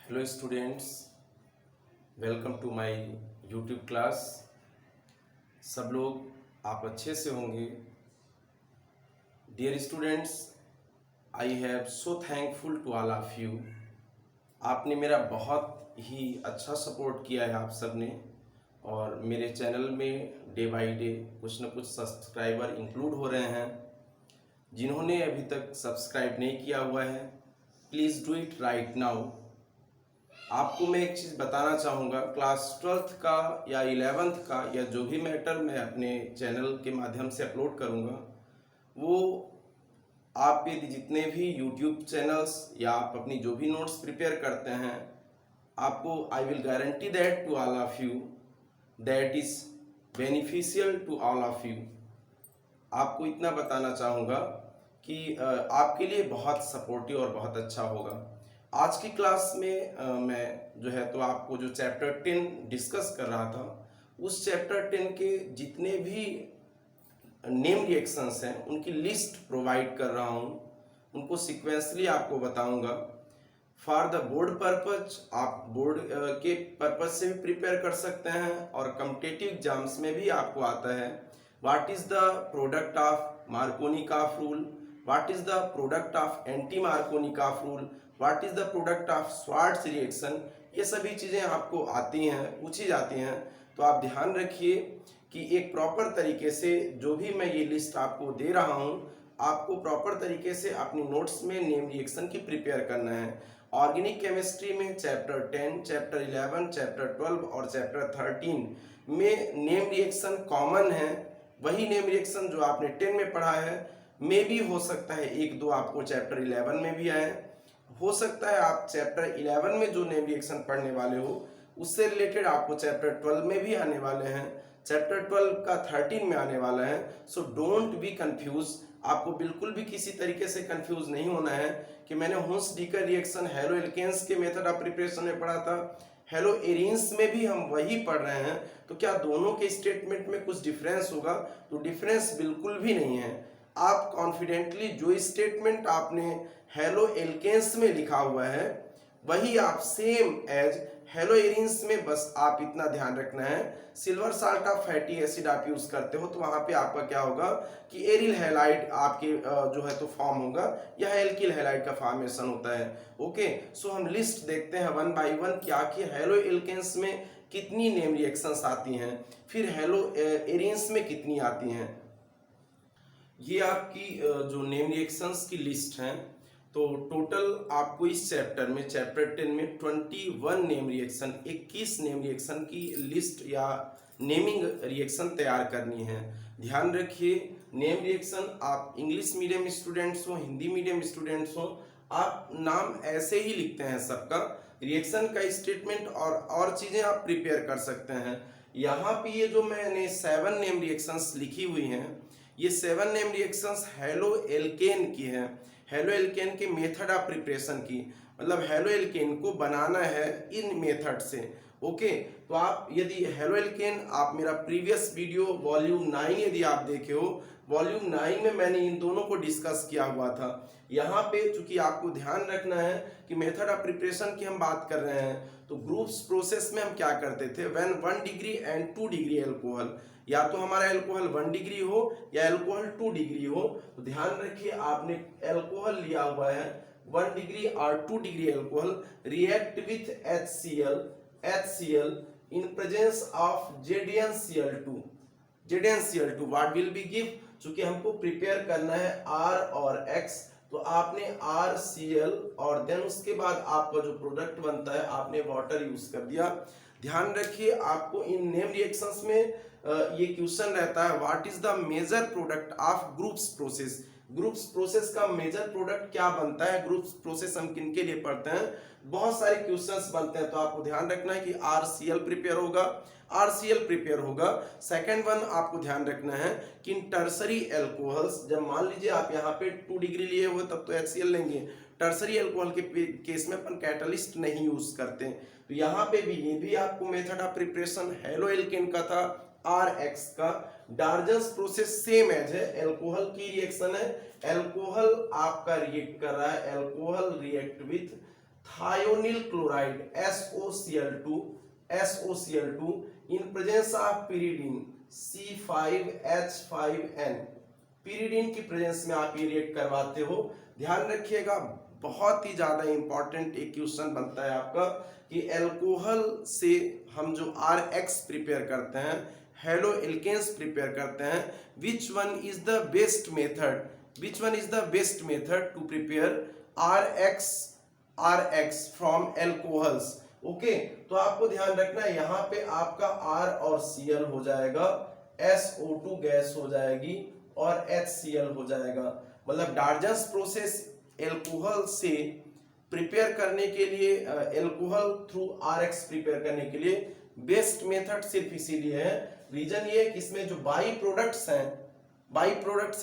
Hello students, welcome to my YouTube class. सब लोग आप अच्छे से होंगे। Dear students, I have so thankful to all of you. आपने मेरा बहुत ही अच्छा सपोर्ट किया है आप सब ने, और मेरे चैनल में डे बाय डे कुछ न कुछ सब्सक्राइबर इंक्लूड हो रहे हैं। जिन्होंने अभी तक सब्सक्राइब नहीं किया हुआ है, please do it right now. आपको मैं एक चीज़ बताना चाहूँगा, क्लास 12th का या 11th का या जो भी मैटर मैं अपने चैनल के माध्यम से अपलोड करूँगा, वो आप यदि जितने भी यूट्यूब चैनल्स या आप अपनी जो भी नोट्स प्रिपेयर करते हैं, आपको I will guarantee that to all of you that is beneficial to all of you. आपको इतना बताना चाहूँगा कि आपके लिए बहुत सपोर्टिव और बहुत अच्छा होगा। आज की क्लास में मैं जो है तो आपको जो चैप्टर 10 डिस्कस कर रहा था, उस चैप्टर 10 के जितने भी नेम रिएक्शंस हैं उनकी लिस्ट प्रोवाइड कर रहा हूँ। उनको सिक्वेंसली आपको बताऊंगा। फॉर द बोर्ड पर्पज, आप बोर्ड के पर्पज से भी प्रिपेयर कर सकते हैं, और कॉम्पिटिटिव एग्जाम्स में भी आपको आता है what is the product of Markovnikov rule, what is the product of anti Markovnikov rule, what is the product of Swarts reaction. ये सभी चीज़ें आपको आती हैं, पूछी जाती हैं। तो आप ध्यान रखिए कि एक प्रॉपर तरीके से जो भी मैं ये लिस्ट आपको दे रहा हूँ, आपको प्रॉपर तरीके से अपनी नोट्स में नेम रिएक्शन की प्रिपेयर करना है। ऑर्गेनिक केमिस्ट्री में चैप्टर 10, चैप्टर 11, चैप्टर 12 और चैप्टर 13 में नेम रिएक्शन कॉमन है। वही नेम रिएक्शन जो आपने 10 में पढ़ा है, मे भी हो सकता है एक दो आपको चैप्टर 11 में भी आए। हो सकता है आप चैप्टर 11 में जो नेम रिएक्शन पढ़ने वाले हो, उससे रिलेटेड आपको चैप्टर 12 में भी आने वाले हैं, चैप्टर 12 का 13 में आने वाला है। So don't be confuse. आपको बिल्कुल भी किसी तरीके से कंफ्यूज नहीं होना है कि मैंने हुंस-डीकर रिएक्शन हेलो एल्केन्स के मेथड ऑफ प्रिपरेशन में पढ़ा था, हेलो एरिन्स में भी हम वही पढ़ रहे हैं, तो क्या दोनों के स्टेटमेंट में कुछ डिफरेंस होगा? तो डिफरेंस बिल्कुल भी नहीं है। आप कॉन्फिडेंटली जो स्टेटमेंट आपने हेलो एल्केन्स में लिखा हुआ है, वही आप सेम एज हेलो एरिन्स में, बस आप इतना ध्यान रखना है, silver salt of fatty acid आप यूज करते हो तो वहां पे आपका क्या होगा कि एरिल हैलाइड आपके जो है तो फॉर्म होगा, यह एल्किल हैलाइड का फॉर्मेशन होता है। ओके, सो हम लिस्ट देखते हैं वन बाय वन कि आखिर हेलो एल्केन्स में कितनी नेम रिएक्शंस आती हैं, फिर हेलो एरिन्स में कितनी आती हैं। ये आपकी जो नेम रिएक्शंस की लिस्ट है। तो टोटल आपको इस चैप्टर में, चैप्टर 10 में 21 नेम रिएक्शन, 21 नेम रिएक्शन की लिस्ट या नेमिंग रिएक्शन तैयार करनी है। ध्यान रखिए, नेम रिएक्शन आप इंग्लिश मीडियम स्टूडेंट्स हो, हिंदी मीडियम स्टूडेंट्स हो, आप नाम ऐसे ही लिखते हैं सबका, रिएक्शन का स्टेटमेंट और चीज़ें आप प्रिपेयर कर सकते हैं। यहाँ पे ये जो मैंने 7 नेम रिएक्शंस लिखी हुई हैं, ये 7 नेम रिएक्शंस हेलो एल्केन की हैं, हेलो एल्केन के मेथड ऑफ प्रिपरेशन की, मतलब हेलो एल्केन को बनाना है इन मेथड से। ओके, तो आप यदि हेलो एल्केन, आप मेरा प्रीवियस वीडियो वॉल्यूम 9 यदि आप देखे हो, वॉल्यूम 9 में मैंने इन दोनों को डिस्कस किया हुआ था। यहाँ पे चूंकि आपको ध्यान रखना है कि मेथड ऑफ प्रिपरेशन की हम बात कर रहे हैं, तो ग्रुप्स प्रोसेस में हम क्या करते थे, when 1 degree and 2 degree alcohol, या तो हमारा एल्कोहल 1 डिग्री हो या एल्कोहल 2 डिग्री हो, तो ध्यान रखिए आपने एल्कोहल लिया हुआ है 1 डिग्री और 2 degree alcohol, react with HCl in presence of ZnCl2, what will be give, चूंकि हमको प्रिपेयर करना है R और X, तो आपने RCl और देन उसके बाद आपका जो प्रोडक्ट बनता है आपने वाटर यूज कर दिया। ध्यान रखिए आपको इन नेम रिएक्शंस में ये क्वेश्चन रहता है, what is the major product of groups process. Groups process का मेजर प्रोडक्ट क्या बनता है, ग्रुप्स प्रोसेस हम किन के लिए पढ़ते हैं, बहुत सारे क्वेश्चंस बनते हैं। तो आपको ध्यान रखना है कि RCl प्रिपेयर होगा, RCl प्रिपेयर होगा। सेकंड वन आपको ध्यान रखना है कि इन टर्सरी एल्कोहल्स, जब मान लीजिए आप यहाँ पे 2 डिग्री लिए हुए तब तो HCl लेंगे, टर्सरी एल्कोहल के केस में अपन कैटलिस्ट नहीं यूज करते, तो यहाँ पे भी ये भी आपको method of preparation halo alkane का था, RX का। डार्जन्स प्रोसेस सेम एज है, एल्कोहल की रिएक्शन है, एल्कोहल आपका रिएक्ट कर रहा है, alcohol react with thionyl chloride SOCl2 in presence of pyridine C5H5N, pyridine की प्रेजेंस में आप ये रिएक्ट करवाते हो। ध्यान रखिएगा, बहुत ही ज्यादा इंपॉर्टेंट एक क्वेश्चन बनता है आपका कि एल्कोहल से हम जो RX प्रिपेयर करते हैं, हेलो एल्केन्स प्रिपेयर करते हैं, which one is the best method to prepare RX from alcohols. Okay, तो आपको ध्यान रखना है यहाँ पे आपका R और Cl हो जाएगा, SO2 गैस हो जाएगी और HCl हो जाएगा। मतलब डार्जन्स प्रोसेस एल्कोहल से प्रिपेयर करने के लिए, एल्कोहल थ्रू RX प्रिपेयर करने के लिए बेस्ट मेथड सिर्फ इसीलिए है, रीजन ये है कि इसमें जो बाई प्रोडक्ट्स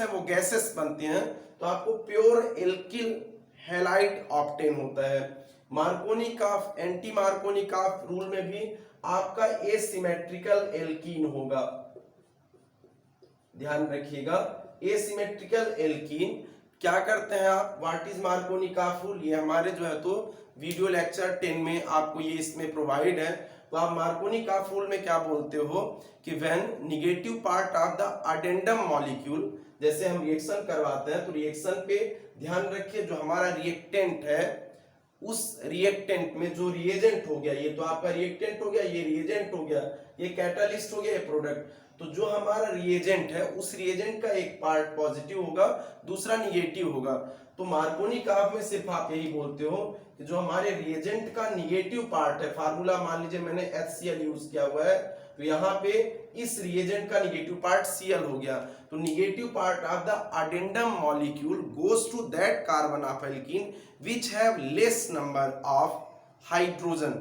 हैं वो गैसेस बनती हैं, तो आपको प्योर एल्किल हैलाइड ऑप्टेन होता है। मार्कोनिकॉफ, एंटी मार्कोनिकॉफ रूल में भी आपका एसिमेट्रिकल एल्कीन होगा। ध्यान रखिएगा, एसिमेट्रिकल एल्कीन क्या करते हैं आप, व्हाट इज मार्कोनिकॉफ रूल, ये हमारे जो है तो वीडियो लेक्चर 10 में आपको ये इसमें प्रोवाइड है। तो आप मार्कोनिकॉफ रूल में क्या बोलते हो कि when negative part of the addendum molecule, जैसे हम रिएक्शन करवाते हैं तो रिएक्शन पे ध्यान रखिए, जो हमारा रिएक्टेंट है उस रिएक्टेंट में जो रिएजेंट हो गया, ये तो आपका रिएक्टेंट हो गया, ये रिएजेंट हो गया, ये कैटालिस्ट हो गया, ये प्रोडक्ट, तो जो हमारा रिएजेंट है उस रिएजेंट का एक पार्ट पॉजिटिव होगा, दूसरा निगेटिव होगा। तो मार्कोनिकॉफ में सिर्फ आप यही बोलते हो कि जो हमारे रिएजेंट का निगेटिव पार्ट है, फार्मूला मान लीजिए मैंने HCl यूज किया हुआ है, तो यहाँ पे इस रिएजेंट का निगेटिव पार्ट Cl हो गया, तो negative part of the addendum molecule goes to that carbon of alkene which have less number of hydrogen.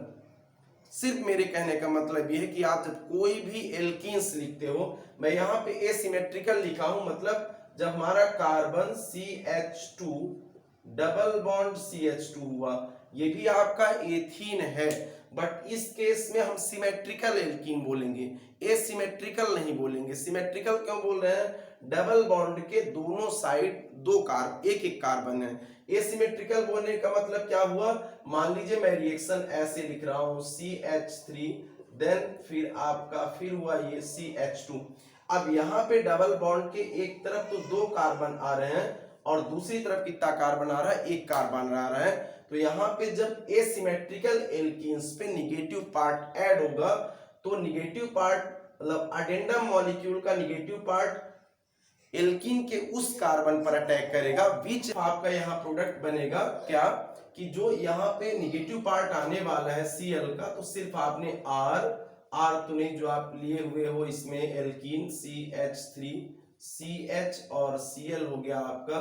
सिर्फ मेरे कहने का मतलब ये है कि आप जब कोई भी एल्कीन्स लिखते हो, मैं यहाँ पे एसिमेट्रिकल लिखा हूं, मतलब जब हमारा carbon CH2 double bond CH2 हुआ, ये भी आपका एथीन है, बट इस केस में हम सिमेट्रिकल एल्कीन बोलेंगे, एसिमेट्रिकल नहीं बोलेंगे। सिमेट्रिकल क्यों बोल रहे हैं, डबल बॉन्ड के दोनों साइड एक एक कार्बन है। एसिमेट्रिकल बोलने का मतलब क्या हुआ, मान लीजिए मैं रिएक्शन ऐसे लिख रहा हूं CH3 देन फिर हुआ ये CH2। अब यहाँ पे डबल बॉन्ड के एक तरफ तो 2 कार्बन आ रहे हैं और दूसरी तरफ कितना कार्बन आ रहा है, 1 कार्बन आ रहा है। तो यहाँ पे जब एसिमेट्रिकल एल्कीन्स पे निगेटिव पार्ट ऐड होगा, तो निगेटिव पार्ट मतलब अडेंडम मॉलिक्यूल का निगेटिव पार्ट एल्कीन के उस कार्बन पर अटैक करेगा, विच आपका यहाँ प्रोडक्ट बनेगा क्या कि जो यहाँ पे निगेटिव पार्ट आने वाला है Cl का, तो सिर्फ आपने R तो नहीं, जो आप लिए हुए हो इसमें एल्कीन CH3 CH और Cl हो गया आपका,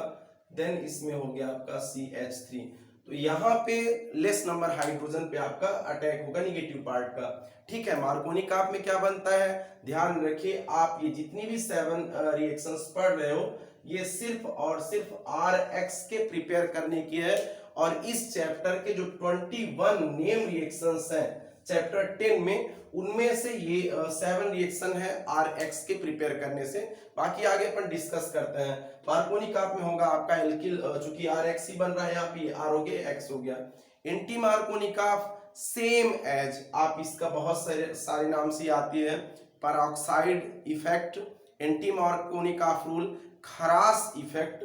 देन इसमें हो गया आपका CH3, तो यहाँ पे लेस नंबर हाइड्रोजन पे आपका अटैक होगा निगेटिव पार्ट का। ठीक है, मार्कोनिकॉफ में क्या बनता है, ध्यान रखिए, आप ये जितनी भी 7 रिएक्शंस पढ़ रहे हो, ये सिर्फ और सिर्फ RX के प्रिपेयर करने की है, और इस चैप्टर के जो 21 नेम रिएक्शंस हैं चैप्टर 10 में, उनमें से ये 7 रिएक्शन है RX के प्रिपेयर करने से। बाकी आगे अपन डिस्कस करते हैं। मार्कोनिकॉफ में होगा आपका एल्किल, चूंकि RX ही बन रहा है, यहाँ पे R हो गया, X हो गया। एंटी मार्कोनिकॉफ सेम एज, आप इसका बहुत सारे नाम से आती है, peroxide effect, anti Markovnikov rule, Kharasch effect.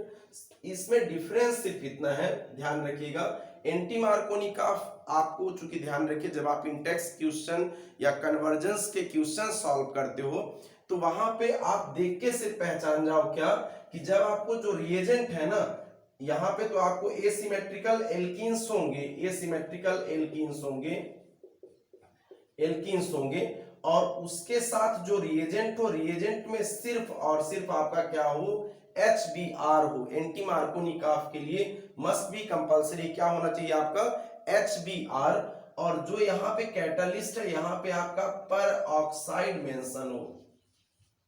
इसमें डिफरेंस सिर्फ इतना है, ध्यान रखिएगा, एंटी मार्कोनिकॉफ आपको चूंकि ध्यान रखिए, जब आप इंटेक्स क्वेश्चन या कन्वर्जेंस के क्वेश्चन सॉल्व करते हो, तो वहां पे आप देख के सिर्फ पहचान जाओ क्या कि जब आपको जो रिएजेंट है ना, यहाँ पे तो आपको एसिमेट्रिकल एल्कीन्स होंगे, और उसके साथ जो रिएजेंट हो, रिएजेंट में सिर्फ और सिर्फ आपका क्या हो, HBr हो। एंटी मार्कोनिकॉफ के लिए मस्ट बी कंपलसरी क्या होना चाहिए आपका, HBr, और जो यहाँ पे कैटालिस्ट है, यहाँ पे आपका पर ऑक्साइड मेंशन हो।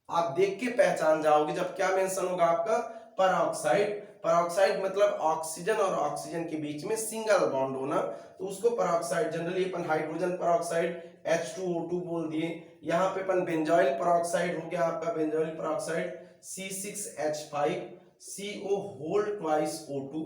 आप देख के पहचान जाओगे जब क्या मेंशन होगा आपका, पर ऑक्साइड। पर ऑक्साइड मतलब ऑक्सीजन और ऑक्सीजन के बीच में सिंगल बॉन्ड होना, तो उसको पर ऑक्साइड, जनरली अपन हाइड्रोजन पर ऑक्साइड H2O2 बोल दिए। यहाँ पे अपन बेंजोइल पर ऑक्साइड हो गया आपका, बेंजोइल पर oxide C6H5CO whole twice O2।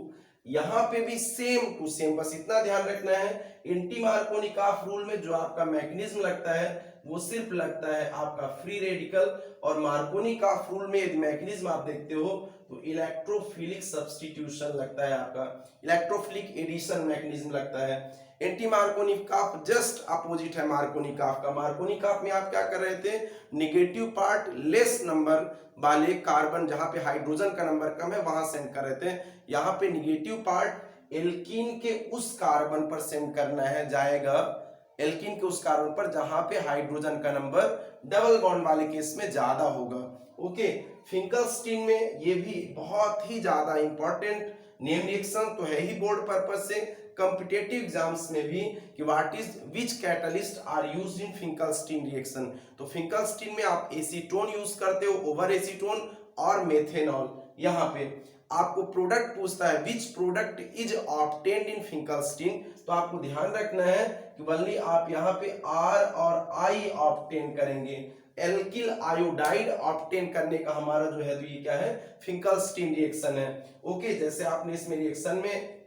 यहाँ पे भी सेम टू सेम, बस इतना ध्यान रखना है एंटी मार्कोनिकॉफ रूल में जो आपका मैकेनिज्म लगता है वो सिर्फ लगता है आपका फ्री रेडिकल, और मार्कोनिकॉफ रूल में यदि मैकेनिज्म आप देखते हो तो इलेक्ट्रोफिलिक सब्स्टिट्यूशन लगता है, आपका इलेक्ट्रोफिलिक एडिशन मैकेनिज्म लगता है। एंटी मार्कोनिकॉफ जस्ट अपोजिट है मार्कोनिकॉफ का। मार्कोनिकॉफ में आप क्या कर रहे थे, निगेटिव पार्ट लेस नंबर वाले कार्बन जहां पे हाइड्रोजन का नंबर कम है वहां सेंड कर रहे थे, यहाँ पे निगेटिव पार्ट एल्कीन के उस कार्बन पर सेंड करना है, जाएगा एल्कीन के उस कार्बन पर जहां पे हाइड्रोजन का नंबर डबल बॉन्ड वाले केस में ज्यादा होगा। ओके, फिंकलस्टीन में ये भी बहुत ही ज्यादा इंपॉर्टेंट नेम रिएक्शन तो है ही बोर्ड पर्पस से, कॉम्पिटिटिव एग्जाम्स में भी कि what is which catalyst are used in Finkelstein reaction. तो फिंकलस्टीन में आप एसीटोन यूज करते हो, ओवर एसीटोन और मेथेनॉल। यहाँ पे आपको प्रोडक्ट पूछता है which product is obtained in Finkelstein, तो आपको ध्यान रखना है कि वनली आप यहाँ पे आर और आई ऑब्टेन करेंगे। एल्किल आयोडाइड ऑब्टेन करने का हमारा जो है तो ये क्या है, फिंकलस्टीन रिएक्शन है। ओके, जैसे आपने इसमें रिएक्शन में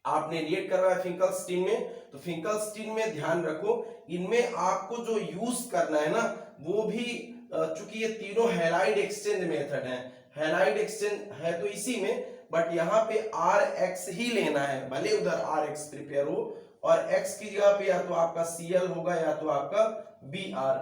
आपने रिएक्ट करवाया फिंकलस्टीन में, तो फिंकलस्टीन में ध्यान रखो इनमें आपको जो यूज करना है ना वो भी चूंकि ये तीनों हैलाइड एक्सचेंज मेथड है, हैलाइड एक्सचेंज है तो इसी में, बट यहाँ पे आर एक्स ही लेना है, भले उधर आर एक्स प्रिपेयर हो, और एक्स की जगह पे या तो आपका Cl होगा या तो आपका Br।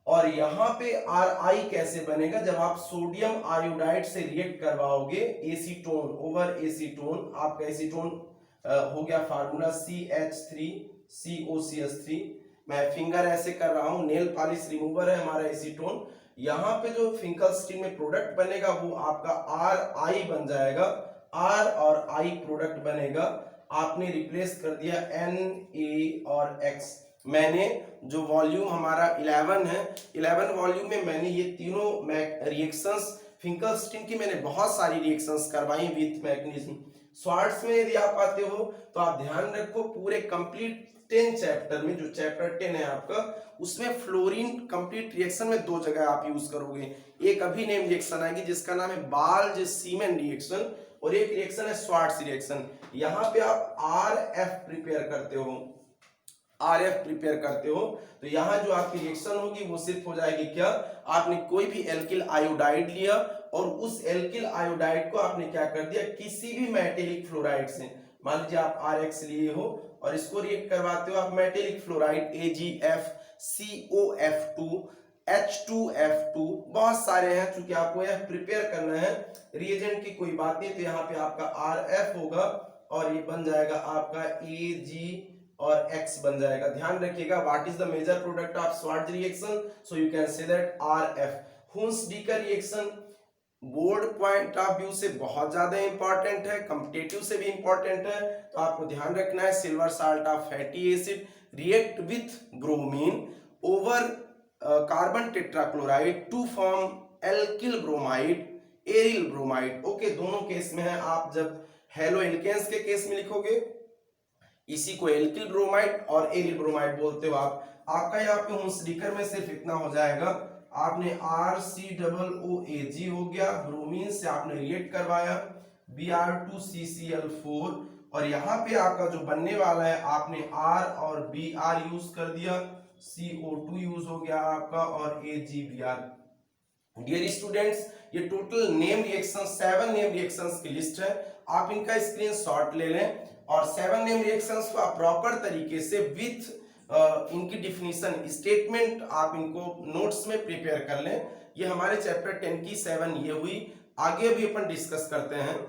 और यहाँ पे आर आई कैसे बनेगा, जब आप सोडियम आयोडाइड से रिएक्ट करवाओगे एसीटोन ओवर एसीटोन, आपका एसीटोन हो गया फार्मूला CH3COCH3। मैं फिंगर ऐसे कर रहा हूं, नेल पॉलिश रिमूवर है हमारा एसीटोन। यहाँ पे जो फिंकलस्टीन में प्रोडक्ट बनेगा वो आपका आर आई बन जाएगा, आर और आई प्रोडक्ट बनेगा। आपने रिप्लेस कर दिया एन ए और एक्स। मैंने जो वॉल्यूम हमारा 11 है, 11 वॉल्यूम में मैंने ये तीनों रिएक्शंस फिंकलस्टीन की मैंने बहुत सारी रिएक्शंस करवाई विथ मैकेनिज्म। शॉर्ट्स में यदि आप आते हो तो आप ध्यान रखो पूरे कंप्लीट 10 चैप्टर में, जो चैप्टर 10 है आपका, उसमें फ्लोरीन कंप्लीट रिएक्शन में दो जगह आप यूज करोगे। एक अभी नेम रिएक्शन आएगी जिसका नाम है बाल्ज सीमेन रिएक्शन, और एक रिएक्शन है स्वार्ट्स रिएक्शन। यहाँ पे आप आर एफ प्रिपेयर करते हो, आर एफ प्रिपेयर करते हो, तो यहाँ जो आपकी रिएक्शन होगी वो सिर्फ हो जाएगी क्या, आपने कोई भी एल्किल आयोडाइड लिया और उस एल्किल आयोडाइड को आपने क्या कर दिया किसी भी मेटेलिक फ्लोराइड से, मान लीजिए आप आर एक्स लिए हो और इसको रिएक्ट करवाते हो आप metallic fluoride AgF COF2 H2F2, बहुत सारे हैं, चूंकि आपको यह प्रिपेयर करना है रिएजेंट की कोई बात नहीं, तो यहाँ पे आपका RF होगा और ये बन जाएगा आपका Ag और X बन जाएगा। ध्यान रखिएगा what is the major product of Swarts reaction, so you can say that RF। Hunsdiecker reaction board point of view से बहुत ज्यादा इंपॉर्टेंट है, कॉम्पिटिटिव से भी इंपॉर्टेंट है, तो आपको ध्यान रखना है silver salt of fatty acid react with bromine over carbon tetrachloride to form alkyl bromide aryl bromide. Okay, दोनों केस में है। आप जब हेलो एल्केन्स के केस में लिखोगे इसी को एल्किल ब्रोमाइड और एरिल ब्रोमाइड बोलते हो आप। आपका यहाँ पे हुंस-डीकर में सिर्फ इतना हो जाएगा, आपने RCOOAG हो गया, ब्रोमीन से आपने रिएक्ट करवाया Br2CCl4, और यहाँ पे आपका जो बनने वाला है आपने R और Br यूज कर दिया, CO2 यूज हो गया आपका और AgBr। डियर स्टूडेंट्स, ये total name reaction 7 name reactions की लिस्ट है, आप इनका स्क्रीनशॉट ले लें और 7 नेम रिएक्शंस को आप प्रॉपर तरीके से विथ इनकी डिफिनीशन स्टेटमेंट आप इनको नोट्स में प्रिपेयर कर लें। ये हमारे चैप्टर 10 की 7 ये हुई, आगे भी अपन डिस्कस करते हैं।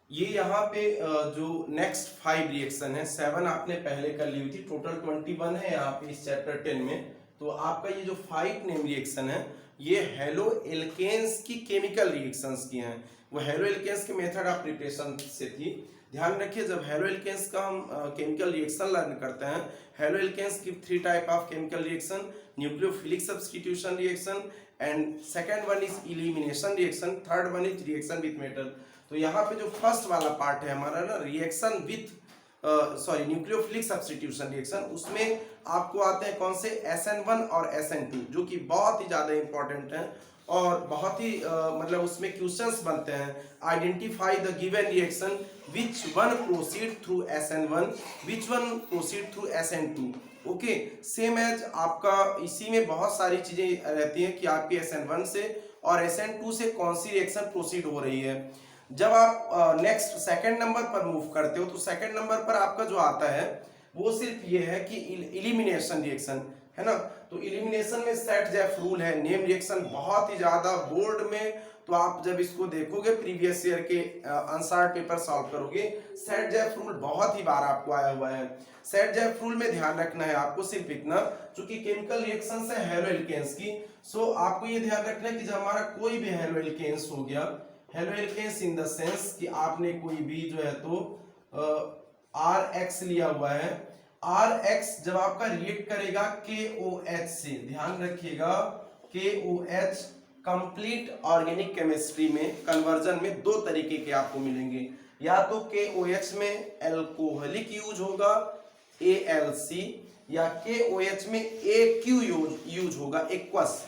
ये यहाँ पे जो नेक्स्ट 5 रिएक्शन है, 7 आपने पहले कर ली हुई थी, टोटल 21 है यहाँ पे इस चैप्टर 10 में। तो आपका ये जो 5 नेम रिएक्शन है ये हेलो एल्केन्स की केमिकल रिएक्शंस की हैं, वो हेलो एल्केन्स के मेथड ऑफ प्रिपरेशन से थी। ध्यान रखिए जब हेलो एल्केन्स का हम केमिकल रिएक्शन लर्न करते हैं, हेलो एल्केन्स की 3 type of chemical reaction, nucleophilic substitution reaction and second one is elimination reaction, third one is reaction with metal. तो यहाँ पे जो फर्स्ट वाला पार्ट है हमारा ना reaction with nucleophilic substitution reaction, उसमें आपको आते हैं कौन से SN1 और SN2 जो कि बहुत ही ज्यादा इंपॉर्टेंट है। और बहुत ही मतलब उसमें क्वेश्चंस बनते हैं। Identify the given reaction which one proceed through SN1, which one proceed through SN2। Okay, same as आपका इसी में बहुत सारी चीजें रहती हैं कि आपकी SN1 से और SN2 से कौन सी रिएक्शन प्रोसीड हो रही है। जब आप नेक्स्ट सेकंड नंबर पर मूव करते हो तो सेकंड नंबर पर आपका जो आता है वो सिर्फ ये है कि इलिमिनेशन रिएक्शन है ना। तो इलिमिनेशन में सेट जेफ रूल है, नेम रिएक्शन बहुत ही ज्यादा बोर्ड में, तो आप जब इसको देखोगे प्रीवियस ईयर के आंसर पेपर सॉल्व करोगे, सेट जेफ रूल बहुत ही बार आपको आया हुआ है। सेट जेफ रूल में ध्यान रखना है आपको सिर्फ इतना, चूंकि केमिकल रिएक्शन है हेलो एल्केन्स की, सो आपको ये ध्यान रखना है कि जब हमारा कोई भी हेलो एल्केन्स हो गया, halo alkanes in the sense कि आपने कोई भी जो है तो RX लिया हुआ है, RX जब आपका रिएक्ट करेगा KOH से, ध्यान रखिएगा KOH कंप्लीट ऑर्गेनिक केमिस्ट्री में कन्वर्जन में दो तरीके के आपको मिलेंगे, या तो KOH में एल्कोहलिक यूज होगा ALC, या KOH में AQ यूज होगा एक्वस।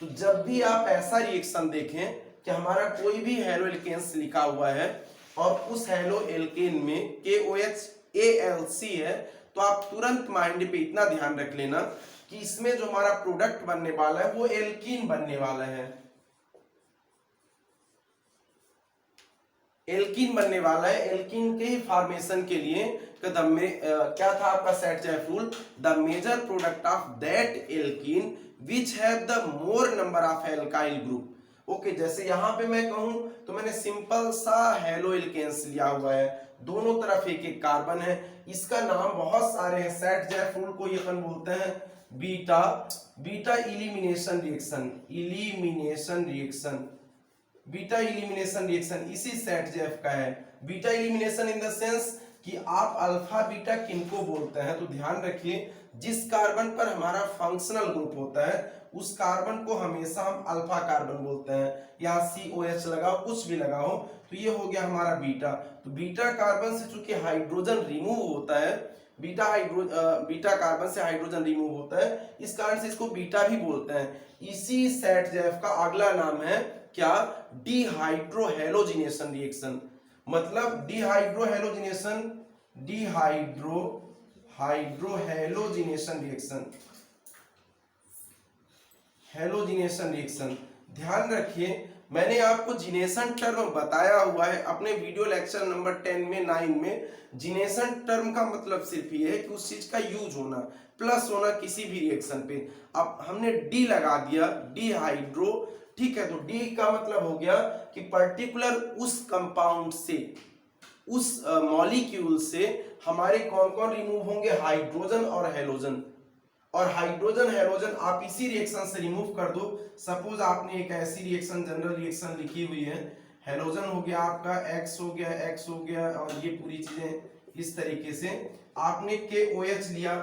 तो जब भी आप ऐसा रिएक्शन देखें कि हमारा कोई भी हेलो एल्केन्स लिखा हुआ है और उस हेलो एल्केन में KOH ALC है, तो आप तुरंत माइंड पे इतना ध्यान रख लेना कि इसमें जो हमारा प्रोडक्ट बनने वाला है वो एल्कीन बनने वाला है, एल्कीन बनने वाला है। एल्कीन के ही फॉर्मेशन के लिए कदम में क्या था आपका Saytzeff rule, the major product of that alkene which have the more number of alkyl group. Okay, जैसे यहां पे मैं कहूं तो मैंने सिंपल सा हेलो एल्केन्स लिया हुआ है, दोनों तरफ एक एक कार्बन है, इसका नाम बहुत सारे हैं। सेट जेफ रूल को ये अपन बोलते हैं beta elimination reaction, elimination reaction, beta elimination reaction इसी सेट जेफ का है। Beta elimination in the sense कि आप अल्फा बीटा किनको बोलते हैं, तो ध्यान रखिए जिस कार्बन पर हमारा फंक्शनल ग्रुप होता है उस कार्बन को हमेशा हम अल्फा कार्बन बोलते हैं, या COH लगाओ कुछ भी लगाओ, तो ये हो गया हमारा बीटा। तो बीटा कार्बन से चूंकि हाइड्रोजन रिमूव होता है, बीटा कार्बन से हाइड्रोजन रिमूव होता है, इस कारण से इसको बीटा भी बोलते हैं। इसी सेट जेफ का अगला नाम है क्या, डिहाइड्रोहेलोजिनेशन रिएक्शन, मतलब dehydrohalogenation, hydrohalogenation reaction, halogenation reaction. ध्यान रखिए मैंने आपको जिनेशन टर्म बताया हुआ है अपने वीडियो लेक्चर नंबर 10 में 9 में। जिनेशन टर्म का मतलब सिर्फ ये है कि उस चीज का यूज होना, प्लस होना किसी भी रिएक्शन पे। अब हमने डी लगा दिया, डिहाइड्रो, ठीक है, तो डी का मतलब हो गया कि पर्टिकुलर उस कंपाउंड से, उस मॉलिक्यूल से हमारे कौन कौन रिमूव होंगे, हाइड्रोजन और हेलोजन। और हाइड्रोजन हेलोजन आप इसी रिएक्शन से रिमूव कर दो। सपोज आपने एक ऐसी रिएक्शन, जनरल रिएक्शन लिखी हुई है, हेलोजन हो गया आपका, X हो गया, X हो गया, और ये पूरी चीजें इस तरीके से आपने KOH लिया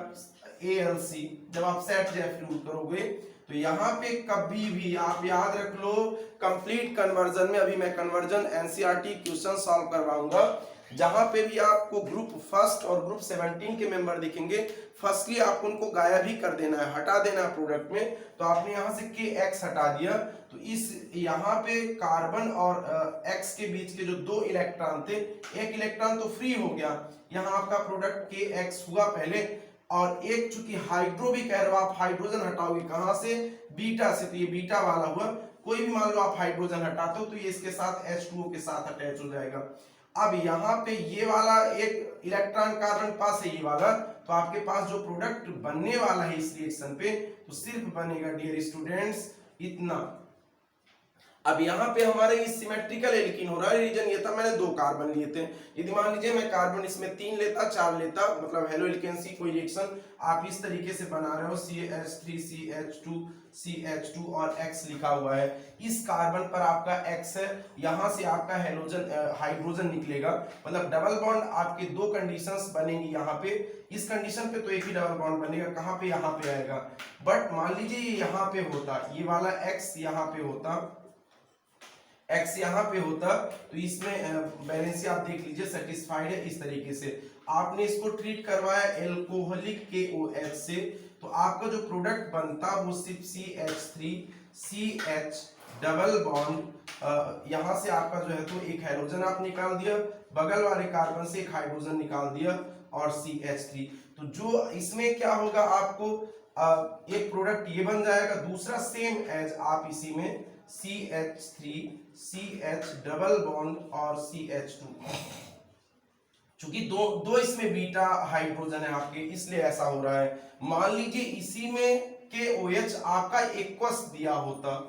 ALC। जब आप सेट जेफ यूज करोगे तो यहाँ पे कभी भी आप याद रख लो, कंप्लीट कन्वर्जन में, अभी मैं कन्वर्जन NCERT क्वेश्चन सॉल्व करवाऊंगा, जहां पे भी आपको ग्रुप फर्स्ट और ग्रुप 17 के मेंबर दिखेंगे, फर्स्टली आपको उनको गायब ही कर देना है, हटा देना है प्रोडक्ट में। तो आपने यहां से KX हटा दिया, तो इस यहाँ पे कार्बन और X के बीच के जो दो इलेक्ट्रॉन थे, एक इलेक्ट्रॉन तो फ्री हो गया, यहाँ आपका प्रोडक्ट KX हुआ पहले, और एक चूंकि हाइड्रो भी कह रहे हो आप, हाइड्रोजन हटाओगे कहां से, बीटा से, तो ये बीटा वाला हुआ। कोई भी मान लो आप हाइड्रोजन हटाते हो तो ये इसके साथ H2O के साथ अटैच हो जाएगा। अब यहाँ पे ये वाला एक इलेक्ट्रॉन कार्बन पास है, ये वाला, तो आपके पास जो प्रोडक्ट बनने वाला है इस रिएक्शन पे, तो सिर्फ बनेगा डियर स्टूडेंट्स इतना। अब यहाँ पे हमारे इस सिमेट्रिकल एल्कीन हो रहा है, रीजन ये था मैंने दो कार्बन लिए थे। यदि मान लीजिए मैं कार्बन इसमें 3 लेता, 4 लेता, मतलब हेलो एल्केन सी कोई रिएक्शन आप इस तरीके से बना रहे हो, CH3 CH2 CH2 और X लिखा हुआ है, इस कार्बन पर आपका X है, यहाँ से आपका हेलोजन हाइड्रोजन निकलेगा, मतलब डबल बॉन्ड आपके दो कंडीशंस बनेंगी यहाँ पे। इस कंडीशन पे तो एक ही डबल बॉन्ड बनेगा, कहाँ पे, यहाँ पे आएगा। बट मान लीजिए ये यहाँ पे होता, ये वाला X यहाँ पे होता, X यहाँ पे होता, तो इसमें बैलेंस आप देख लीजिए सेटिस्फाइड है। इस तरीके से आपने इसको ट्रीट करवाया एल्कोहलिक KOH से, तो आपका जो प्रोडक्ट बनता वो सिर्फ CH3 CH डबल बॉन्ड, यहाँ से आपका जो है तो एक हाइड्रोजन आप निकाल दिया, बगल वाले कार्बन से एक हाइड्रोजन निकाल दिया और CH3। तो जो इसमें क्या होगा आपको एक प्रोडक्ट ये बन जाएगा, दूसरा सेम एज आप इसी में CH3 CH डबल बॉन्ड और CH2, चूंकि दो इसमें बीटा हाइड्रोजन है आपके, इसलिए ऐसा हो रहा है। मान लीजिए इसी में KOH आपका एक्वस दिया होता,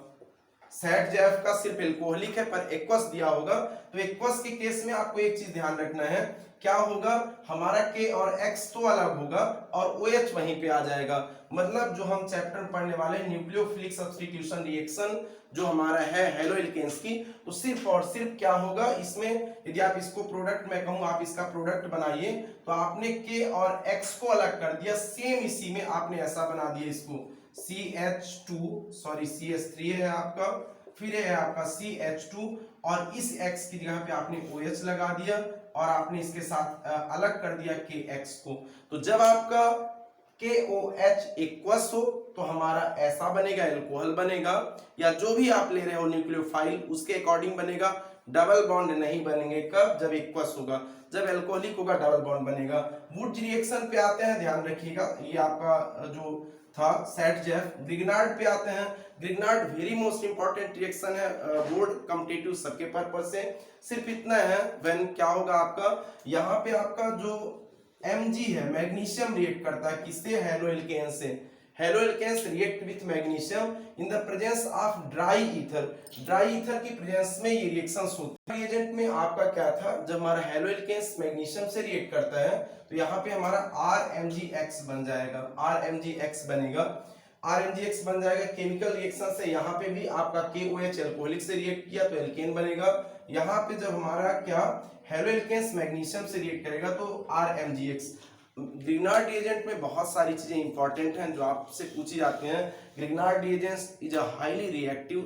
ZF का सिर्फ एल्कोहलिक है पर एक्वस दिया होगा, तो एक्वस के केस में आपको एक चीज ध्यान रखना है, क्या होगा हमारा K और X तो अलग होगा और OH वहीं पे आ जाएगा। मतलब जो हम चैप्टर पढ़ने वाले न्यूक्लियोफिलिक सब्स्टिट्यूशन रिएक्शन जो हमारा है हेलो एल्केन्स की, तो सिर्फ और सिर्फ क्या होगा इसमें, यदि आप इसको प्रोडक्ट मैं कहूं आप इसका प्रोडक्ट बनाइए, तो आपने K और X को अलग कर दिया, सेम इसी में आपने ऐसा बना दिया इसको CH3 है आपका, फिर है आपका CH2 और इस X की जगह पे आपने OH लगा दिया और आपने इसके साथ अलग कर दिया KX को। तो जब आपका KOH एक्वस हो तो हमारा ऐसा बनेगा, एल्कोहल बनेगा, या जो भी आप ले रहे हो न्यूक्लियोफाइल उसके अकॉर्डिंग बनेगा। डबल बॉन्ड नहीं बनेंगे कब, जब एक्वस होगा, जब एल्कोहलिक होगा डबल बॉन्ड बनेगा। वुड रिएक्शन पे आते हैं, ध्यान रखिएगा, ये आपका जो था ZF। ग्रिग्नार्ड पे आते हैं, Grignard very most important reaction है बोर्ड कॉम्पिटिटिव सबके पर्पस से। सिर्फ इतना है व्हेन क्या होगा आपका, यहाँ पे आपका जो Mg है मैग्नीशियम रिएक्ट करता है किससे, हेलो एल्केन से। Halo alkanes react with magnesium in the presence of dry ether, dry ether की प्रेजेंस में ये रिएक्शंस होती है। रिएजेंट में आपका क्या था, जब हमारा हेलो एल्केन्स मैग्नीशियम से रिएक्ट करता है तो यहाँ पे हमारा RMgX बन जाएगा, RMgX बनेगा, RMgX बन जाएगा। केमिकल रिएक्शन से यहाँ पे भी आपका KOH एल्कोहलिक से रिएक्ट किया तो एल्केन बनेगा। यहाँ पे जब हमारा क्या हेलो एल्केन्स मैग्नीशियम से रिएक्ट करेगा तो RMgX। ग्रिग्नार्ड रिएजेंट में बहुत सारी चीजें इंपॉर्टेंट हैं जो आपसे पूछी जाती हैं। Grignard reagents is a highly reactive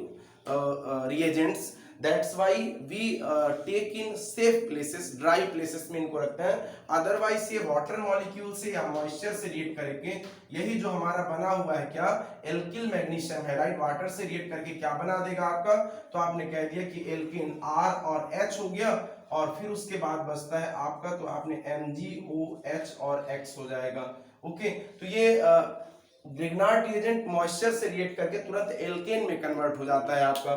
reagents, that's why we take in safe places, dry places में इनको रखते हैं, अदरवाइज ये वाटर मॉलिक्यूल से या मॉइस्चर से रिएक्ट करेंगे। यही जो हमारा बना हुआ है क्या, एल्किल मैग्नीशियम हैलाइड वाटर से रिएक्ट करके क्या बना देगा आपका, तो आपने कह दिया कि एल्किन R और H हो गया और फिर उसके बाद बचता है आपका, तो आपने MgOH और X हो जाएगा। ओके, तो ये ग्रिग्नार्ड रिएजेंट मॉइस्चर से रिएक्ट करके तुरंत एल्केन में कन्वर्ट हो जाता है आपका।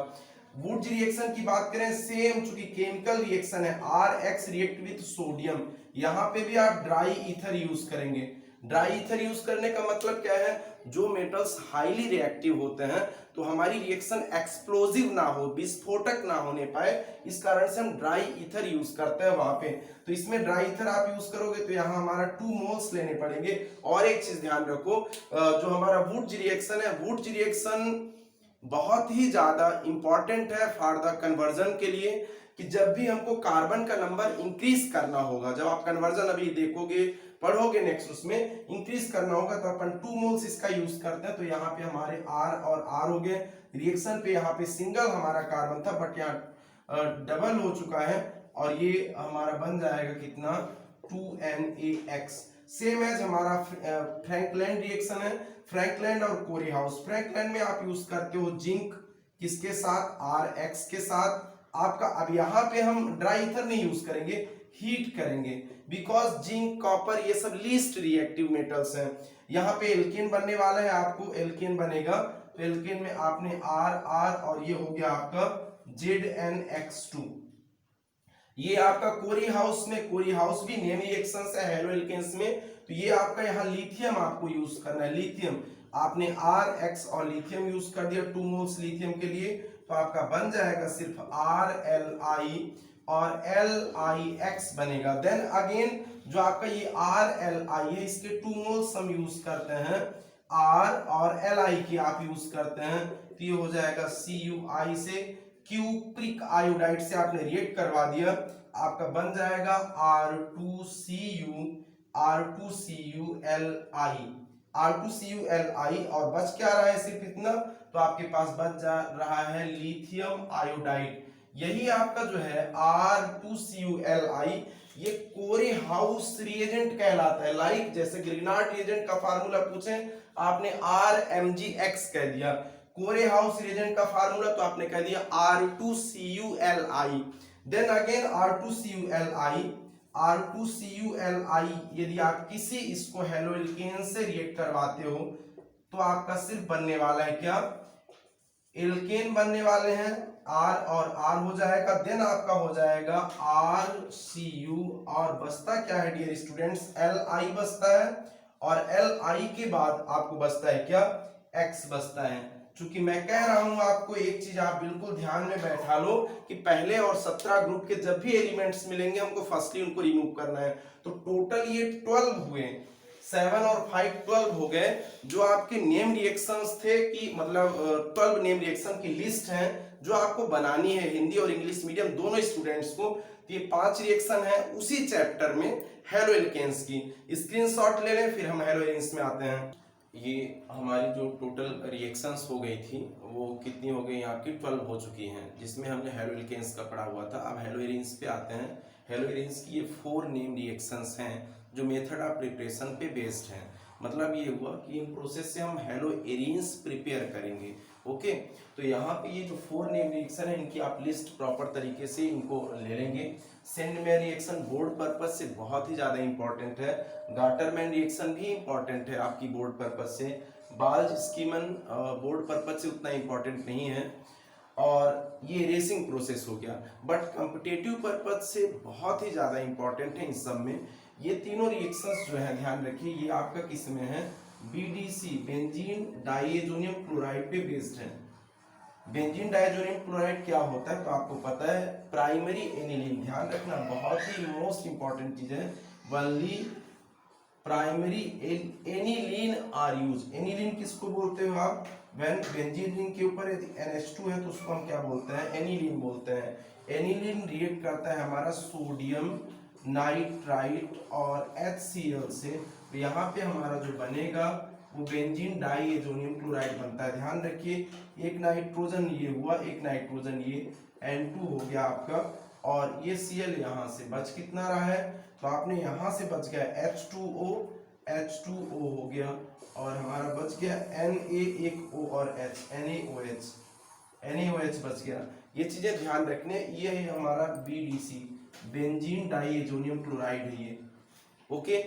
वुड रिएक्शन की बात करें, सेम चूंकि केमिकल रिएक्शन है, RX रिएक्ट विथ सोडियम, यहाँ पे भी आप ड्राई ईथर यूज करेंगे। ड्राई ईथर यूज करने का मतलब क्या है, जो मेटल्स हाईली रिएक्टिव होते हैं तो हमारी रिएक्शन एक्सप्लोजिव ना हो, विस्फोटक ना होने पाए, इस कारण से हम ड्राई ईथर यूज करते हैं वहां पे। तो इसमें ड्राई ईथर आप यूज करोगे तो यहाँ हमारा 2 मोल्स लेने पड़ेंगे। और एक चीज ध्यान रखो, जो हमारा वुड रिएक्शन है, वुड रिएक्शन बहुत ही ज्यादा इंपॉर्टेंट है फॉर द कन्वर्जन के लिए, कि जब भी हमको कार्बन का नंबर इंक्रीज करना होगा, जब आप कन्वर्जन अभी देखोगे पढ़ोगे नेक्स्ट, उसमें इंक्रीज करना होगा तो अपन 2 मोल्स इसका यूज करते हैं। तो यहाँ पे हमारे R और R हो गए, रिएक्शन पे यहाँ पे सिंगल हमारा कार्बन था बट यहाँ डबल हो चुका है और ये हमारा बन जाएगा कितना, 2NaX। सेम एज हमारा फ्रैंकलैंड रिएक्शन है, फ्रैंकलैंड और कोरी हाउस। फ्रैंकलैंड में आप यूज करते हो जिंक किसके साथ, RX के साथ आपका। अब यहाँ पे हम ड्राई ईथर नहीं यूज करेंगे, हीट करेंगे, बिकॉज जिंक कॉपर ये सब लीस्ट रिएक्टिव मेटल्स हैं। यहाँ पे एल्केन बनने वाला है, आपको एल्केन बनेगा तो एल्केन में आपने R और ये हो गया आपका ZnX2। ये आपका कोरी हाउस में, कोरी हाउस भी नेम रिएक्शंस है हेलो एल्केन्स में, तो ये आपका यहाँ लिथियम आपको यूज करना है। लिथियम आपने RX और लिथियम यूज कर दिया 2 मोल्स लिथियम के लिए, तो आपका बन जाएगा सिर्फ RLi और LiX बनेगा। देन अगेन जो आपका ये RLi है, इसके 2 मोल्स हम यूज करते हैं, R और Li की आप यूज करते हैं, तो ये हो जाएगा CuI से, क्यूप्रिक आयोडाइड से आपने रिएक्ट करवा दिया, आपका बन जाएगा R2CuLi और बच क्या रहा है सिर्फ इतना, तो आपके पास बच जा रहा है लिथियम आयोडाइड। यही आपका जो है R2CuLi ये कोरी हाउस रिएजेंट कहलाता है। लाइक जैसे ग्रिग्नार्ड रिएजेंट का फार्मूला पूछे आपने RMgX कह दिया, कोरेहाउस रिएजेंट का फार्मूला तो आपने कह दिया R2CuLi। देन अगेन R2CuLi यदि आप किसी इसको हेलोइल्केन से रिएक्ट करवाते हो तो आपका सिर्फ बनने वाला है क्या, एल्केन बनने वाले हैं, R और R हो जाएगा। देन आपका हो जाएगा RCu और बचता क्या है डियर स्टूडेंट्स, Li बचता है और Li के बाद आपको बचता है क्या, X बचता है। चूंकि मैं कह रहा हूं आपको एक चीज आप बिल्कुल ध्यान में बैठा लो कि पहले और 17 ग्रुप के जब भी एलिमेंट्स मिलेंगे हमको फर्स्टली उनको रिमूव करना है। तो टोटल ये 12 हुए, 7 और 5 12 हो गए जो आपके नेम रिएक्शंस थे कि मतलब 12 नेम रिएक्शन की लिस्ट है जो आपको बनानी है हिंदी और इंग्लिश मीडियम दोनों स्टूडेंट्स को। तो ये 5 रिएक्शन है उसी चैप्टर में हेलो एल्केन्स की, स्क्रीनशॉट ले लें फिर हम हेलो एल्केन्स में आते हैं। ये हमारी जो टोटल रिएक्शंस हो गई थी वो कितनी हो गई, आपकी 12 हो चुकी हैं जिसमें हमने हेलो एल्केन्स का पढ़ा हुआ था। अब हेलो एल्केन्स पे आते हैं। हेलो एल्केन्स की ये 4 नेम रिएक्शंस हैं जो मेथड ऑफ प्रिपरेशन पे बेस्ड हैं। मतलब ये हुआ कि इन प्रोसेस से हम हेलो एरिन्स प्रिपेयर करेंगे। ओके, तो यहाँ पे ये जो 4 नेम रिएक्शन है इनकी आप लिस्ट प्रॉपर तरीके से इनको ले लेंगे। सेंडमेयर रिएक्शन बोर्ड पर्पज से बहुत ही ज्यादा इंपॉर्टेंट है। गाटरमैन रिएक्शन भी इंपॉर्टेंट है आपकी बोर्ड पर्पज से। बाल्ज स्कीमन बोर्ड पर्पज से उतना इंपॉर्टेंट नहीं है। और ये रेसिंग प्रोसेस हो गया, बट कॉम्पिटेटिव पर्पज से बहुत ही ज्यादा इंपॉर्टेंट है। इस सब में ये तीनों रिएक्शंस जो है ध्यान रखिए, ये आपका किस में है, बीडीसी बेंजीन डाइएजोनियम क्लोराइड पे बेस्ड है। बेंजीन डाइएजोनियम क्लोराइड क्या होता है तो आपको पता है, प्राइमरी एनिलीन, ध्यान रखना बहुत ही मोस्ट इंपॉर्टेंट चीज है, only primary aniline are use. Aniline किसको बोलते हो आप, व्हेन बेंजीन रिंग के ऊपर यदि NH2 है तो उसको हम क्या बोलते हैं, एनिलीन बोलते हैं। एनिलीन रिएक्ट करता है हमारा सोडियम नाइट्राइट और HCl से, तो यहाँ पे हमारा जो बनेगा वो बेंजीन डाइएजोनियम क्लोराइड बनता है। ध्यान रखिए, एक नाइट्रोजन ये हुआ, एक नाइट्रोजन ये N2 हो गया आपका, और ये Cl यहाँ से बच कितना रहा है, तो आपने यहाँ से बच गया H2O हो गया, और हमारा बच गया Na एक O और H, NaOH बच गया। ये चीजें ध्यान रखने, ये है हमारा BDC बेंजीन डाइएजोनियम क्लोराइड है ये। ओके,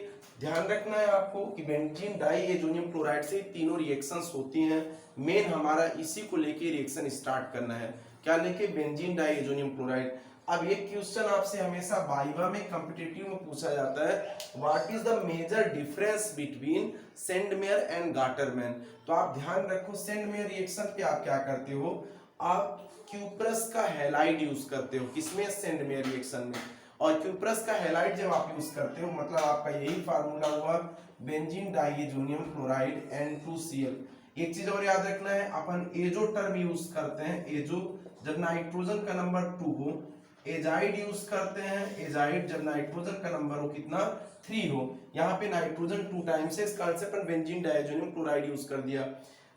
ध्यान रखना है आपको कि बेंजीन डाइएजोनियम क्लोराइड से तीनों रिएक्शंस होती हैं। मेन हमारा इसी को लेके रिएक्शन स्टार्ट करना है, क्या लेके, बेंजीन डाइएजोनियम क्लोराइड। अब एक क्वेश्चन आपसे हमेशा वाइवा में कॉम्पिटिटिव में पूछा जाता है, what is the major difference between Sandmeyer and Gattermann. तो आप ध्यान रखो, सेंडमेयर रिएक्शन पे आप क्या करते हो, आप क्यूप्रस का हैलाइड यूज करते हो, किसमें, सेंडमेयर रिएक्शन में। और क्यूप्रस का हैलाइड जब आप यूज करते हो मतलब आपका यही फार्मूला हुआ, बेंजीन डाइएजोनियम क्लोराइड N2Cl। एक चीज और याद रखना है, अपन एजो टर्म यूज करते हैं, एजो जब नाइट्रोजन का नंबर 2 हो, एजाइड यूज करते हैं, एजाइड जब नाइट्रोजन का नंबर हो कितना, 3 हो। यहाँ पे नाइट्रोजन 2 टाइम्स है, इस कंसेप्ट पर बेंजीन डाइएजोनियम क्लोराइड यूज कर दिया।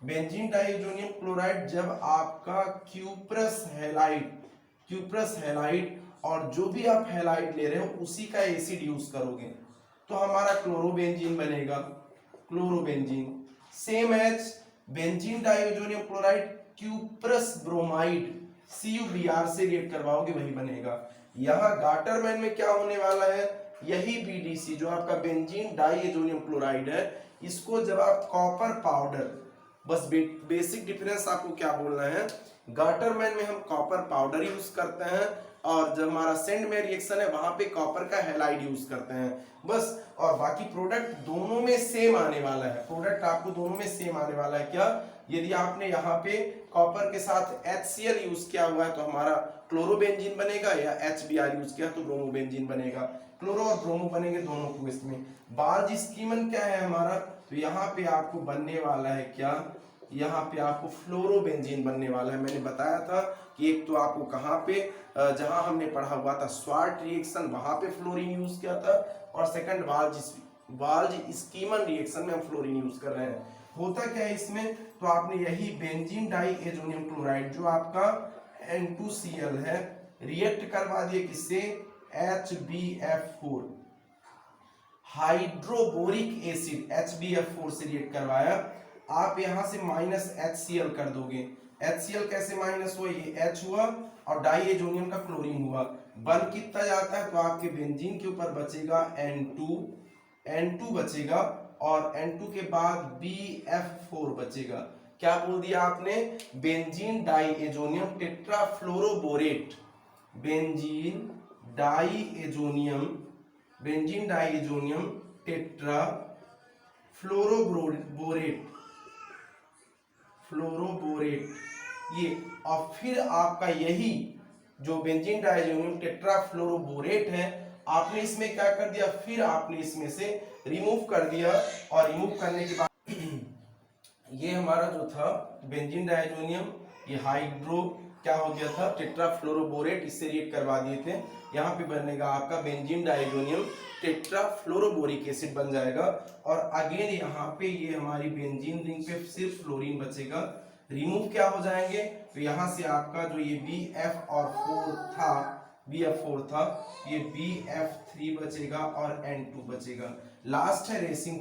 बेंजीन डाइएजोनियम क्लोराइड जब आपका क्यूप्रस हैलाइड और जो भी आप हैलाइड ले रहे हो उसी का एसिड यूज करोगे तो हमारा क्लोरोबेंजीन बनेगा, chlorobenzene. Same as benzene diazonium chloride cuprous bromide CuBr से रिएक्ट करवाओगे वही बनेगा। यहाँ गाटरमैन में क्या होने वाला है, यही BDC जो आपका बेंजीन डाइएजोनियम क्लोराइड है, इसको जब आप कॉपर पाउडर, बस बेसिक डिफरेंस आपको क्या बोलना है, गाटरमैन में हम कॉपर पाउडर यूज करते हैं और जब हमारा सेंडमेयर रिएक्शन है वहां पे कॉपर का हैलाइड यूज करते हैं बस। और बाकी प्रोडक्ट दोनों में सेम आने वाला है, प्रोडक्ट आपको दोनों में सेम आने वाला है। क्या, यदि आपने यहाँ पे कॉपर के साथ HCl यूज किया हुआ है तो हमारा क्लोरोबेंजीन बनेगा, या HBr यूज किया तो ब्रोमोबेंजीन बनेगा। क्लोरो और ब्रोमो बनेंगे दोनों को इसमें। बाल्ज स्कीमन क्या है हमारा, तो यहाँ पे आपको बनने वाला है क्या, यहाँ पे आपको फ्लोरोबेंजीन बनने वाला है। मैंने बताया था कि एक तो आपको कहाँ पे, जहां हमने पढ़ा हुआ था स्वार्ट रिएक्शन वहां पे फ्लोरीन यूज किया था, और सेकंड बाल्ज स्कीमन रिएक्शन में हम फ्लोरीन यूज कर रहे हैं। होता क्या है इसमें, तो आपने यही बेंजीन डाइएजोनियम क्लोराइड जो आपका N2Cl है रिएक्ट करवा दिए किससे, HbF4 हाइड्रोबोरिक एसिड HbF4 से रिएक्ट करवाया, आप यहाँ से माइनस HCl कर दोगे। HCl कैसे माइनस हुआ, ये H हुआ और डाई एजोनियम का क्लोरीन हुआ, बन कितना जाता है, तो आपके बेंजीन के ऊपर बचेगा N2 बचेगा और N2 के बाद BF4 बचेगा। क्या बोल दिया आपने, benzene diazonium tetrafluoroborate, benzene diazonium tetrafluoroborate ये, और फिर आपका यही जो बेंजीन डाइएजोनियम टेट्राफ्लोरोबोरेट है, आपने इसमें क्या कर दिया, फिर आपने इसमें से रिमूव कर दिया, और रिमूव करने के बाद ये हमारा जो था बेंजीन डाइएजोनियम, ये हाइड्रो क्या हो गया था, टेट्राफ्लोरोबोरेट, इससे रिएक्ट करवा दिए थे। यहाँ पे बनेगा आपका बेंजीन डाइएजोनियम टेट्राफ्लोरोबोरिक एसिड बन जाएगा। और अगेन यहाँ पे ये हमारी बेंजीन रिंग पे सिर्फ फ्लोरीन बचेगा, रिमूव क्या हो जाएंगे, तो यहाँ से आपका जो ये BF4 था ये BF3 बचेगा और N2 बचेगा। लास्ट है रेसिंग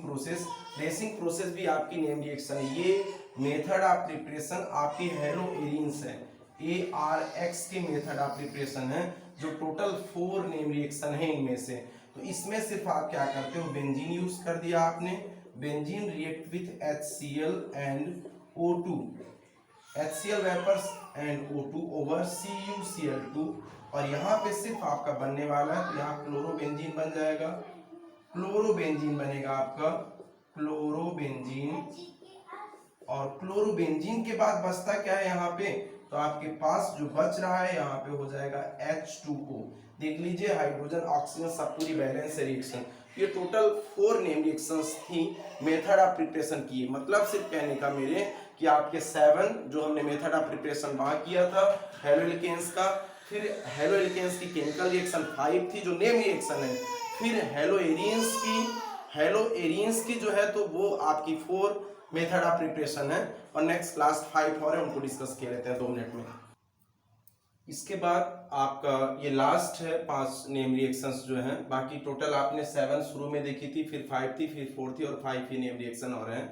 प्रोसेस भी आपकी नेम रिएक्शन है। ये मेथड ऑफ प्रिपरेशन आपकी हेलो एरिन्स है, ARX के मेथड ऑफ प्रिपरेशन है, जो टोटल 4 नेम रिएक्शन है इनमें से। तो इसमें सिर्फ आप क्या करते हो, बेंजीन यूज कर दिया आपने, benzene react with HCl and O2, HCl vapours and O2 over CuCl2, और यहाँ पे सिर्फ आपका बनने वाला है, तो यहाँ क्लोरोबेंजीन बन जाएगा, क्लोरोबेंजीन बनेगा आपका, क्लोरोबेंजीन, और क्लोरोबेंजीन के बाद बचता क्या है यहाँ पे, तो आपके पास जो बच रहा है यहाँ पे हो जाएगा H2O। देख लीजिए हाइड्रोजन ऑक्सीजन सब पूरी बैलेंस रिएक्शन। ये टोटल 4 नेम रिएक्शंस थी मेथड ऑफ प्रिपरेशन की। मतलब सिर्फ कहने का मेरे कि आपके 7 जो हमने मेथड ऑफ प्रिपरेशन वहां किया था हेलो एल्केन्स का, फिर हेलो एल्केन्स की केमिकल रिएक्शन 5 थी जो नेम रिएक्शन है, फिर हेलो एरियंस की जो है तो वो आपकी 4 मेथड ऑफ प्रिपरेशन है, और नेक्स्ट क्लास 5 और है उनको डिस्कस किए लेते हैं 2 मिनट में। इसके बाद आपका ये लास्ट है 5 नेम रिएक्शंस जो हैं, बाकी टोटल आपने 7 शुरू में देखी थी, फिर 5 थी, फिर 4 थी, और 5 ही नेम रिएक्शन और हैं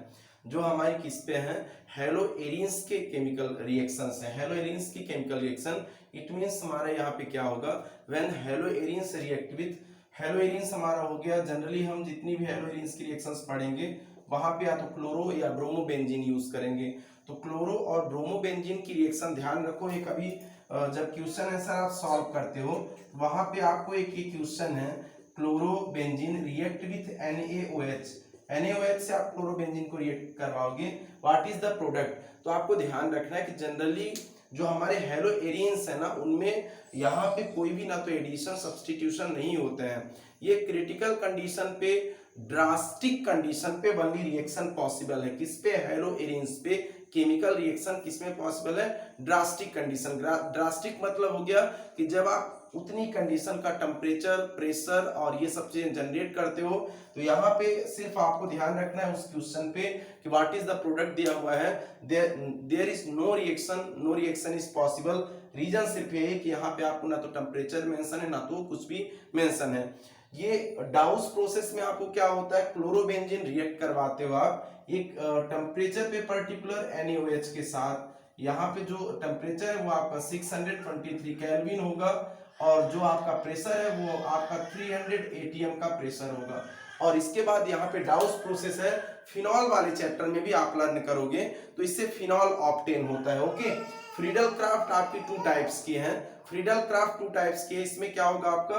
जो हमारी किस पे हैं, हेलो एरिन्स के केमिकल रिएक्शंस हैं। हेलो एरिन्स की केमिकल रिएक्शन, इट मींस हमारा यहाँ पे क्या होगा, when hello arenes react with, hello arenes हमारा हो गया, जनरली हम जितनी भी हेलो एरिन्स की रिएक्शंस पढ़ेंगे वहां पे या तो क्लोरो या ब्रोमोबेंजीन यूज करेंगे। तो क्लोरो और ब्रोमोबेंजीन की रिएक्शन ध्यान रखो, ये कभी जब क्वेश्चन आंसर आप सॉल्व करते हो वहां पे आपको एक ही क्वेश्चन है, क्लोरोबेंजीन रिएक्ट विथ NaOH से आप क्लोरोबेंजीन को रिएक्ट करवाओगे, व्हाट इज द प्रोडक्ट। तो आपको ध्यान रखना है कि जनरली जो हमारे हेलो एरियंस है ना, उनमें यहाँ पे कोई भी ना तो एडिशन सब्स्टिट्यूशन नहीं होते हैं। ये क्रिटिकल कंडीशन पे, ड्रास्टिक कंडीशन पे वनली रिएक्शन पॉसिबल है। किस पे, हेलो एरियंस पे केमिकल रिएक्शन किसमें पॉसिबल है, ड्रास्टिक कंडीशन। ड्रास्टिक मतलब हो गया कि जब आप उतनी कंडीशन का टेम्परेचर, प्रेशर और ये सब चीजें जनरेट करते हो। तो यहाँ पे सिर्फ आपको ध्यान रखना है उस क्वेश्चन पे कि व्हाट इज द प्रोडक्ट दिया हुआ है, there is no reaction is possible. Reason सिर्फ ये है कि यहाँ पे आपको ना तो टेम्परेचर मेंशन है ना तो कुछ भी मेंशन है। ये डाउस प्रोसेस में आपको क्या होता है, क्लोरोबेंजीन रिएक्ट करवाते हो आप एक टेम्परेचर पे पर्टिकुलर NaOH के साथ। यहाँ पे जो टेम्परेचर है वो आपका 623 केल्विन होगा, और जो आपका प्रेशर है वो आपका 300 ATM का प्रेशर होगा। और इसके बाद यहाँ पे डाउस प्रोसेस है, फिनॉल वाले चैप्टर में भी आप लर्न करोगे, तो इससे फिनॉल ऑब्टेन होता है। ओके, फ्रीडल क्राफ्ट आपकी 2 टाइप्स की हैं, फ्रीडल क्राफ्ट 2 टाइप्स की है। इसमें क्या होगा आपका,